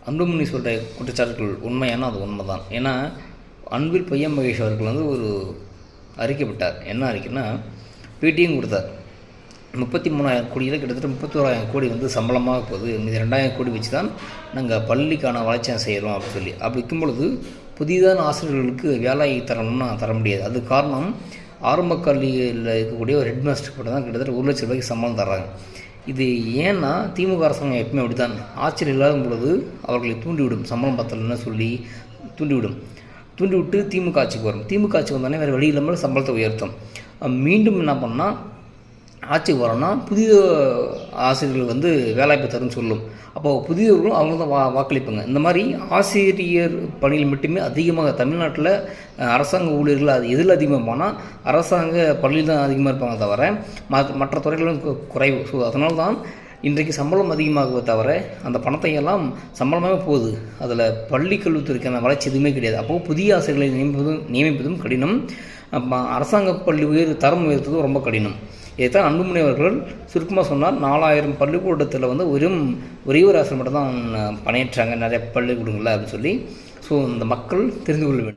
அன்புமணி சொல்கிற குற்றச்சாட்டுகள் உண்மையான அது உண்மை தான். ஏன்னா அன்பில் பையன் மகேஷ் அவர்கள் வந்து ஒரு அறிக்கை விட்டார். என்ன அறிக்கைன்னா, பேட்டியும் கொடுத்தார். 33,000 கோடியில் கிட்டத்தட்ட 31,000 கோடி வந்து சம்பளமாக போகுது, மீது 2,000 கோடி வச்சு தான் நாங்கள் பள்ளிக்கான வளர்ச்சியை செய்கிறோம் அப்படின்னு சொல்லி. அப்படி இருக்கும் பொழுது புதிதான ஆசிரியர்களுக்கு வேலை தரணும்னா தர முடியாது. அது காரணம் ஆரம்ப கல்வியில் இருக்கக்கூடிய ஒரு ஹெட் மாஸ்டர் கூட தான் கிட்டத்தட்ட 1 லட்சம் ரூபாய்க்கு சம்பளம் தர்றாங்க. இது ஏன்னா திமுக அரசாங்கம் எப்பவுமே அப்படி தான், ஆட்சியில் இல்லாத பொழுது அவர்களை தூண்டிவிடும், சம்பளம் பத்தலைன்னு சொல்லி தூண்டிவிட்டு திமுக ஆட்சிக்கு வரும். திமுக ஆட்சிக்கு வந்தோடனே வேறு வழி இல்லாமல் சம்பளத்தை உயர்த்தும். மீண்டும் என்ன பண்ணால் ஆட்சிக்கு வரோன்னா புதிய ஆசிரியர்கள் வந்து வேலைவாய்ப்பு தரும்னு சொல்லும். அப்போது புதியவர்களும் அவங்க தான் வாக்களிப்பாங்க. இந்த மாதிரி ஆசிரியர் பணியில் மட்டுமே அதிகமாக தமிழ்நாட்டில் அரசாங்க ஊழியர்கள் அது எதில் அதிகமாக போனால் அரசாங்க பள்ளியில் தான் அதிகமாக இருப்பாங்க தவிர மற்ற துறைகளும் குறைவு. ஸோ அதனால தான் இன்றைக்கு சம்பளம் அதிகமாகுவதை தவிர அந்த பணத்தை எல்லாம் சம்பளமாக போகுது. அதில் பள்ளி கல்வித்துறைக்கான வளர்ச்சி எதுவுமே கிடையாது. அப்போது புதிய ஆசிரியர்களை நியமிப்பதும் கடினம், அரசாங்க பள்ளி தரம் உயர்த்ததும் ரொம்ப கடினம். இதைத்தான் அன்புமணி அவர்கள் சுருக்கமாக சொன்னார். 4,000 பள்ளிக்கூடத்தில் வந்து ஒரே ஒரு ஆசிரியர் மட்டும் தான் பணியேற்றாங்க நிறைய பள்ளிக்கூடங்களில் அப்படின்னு சொல்லி. ஸோ இந்த மக்கள் தெரிந்து கொள்ள வேண்டும்.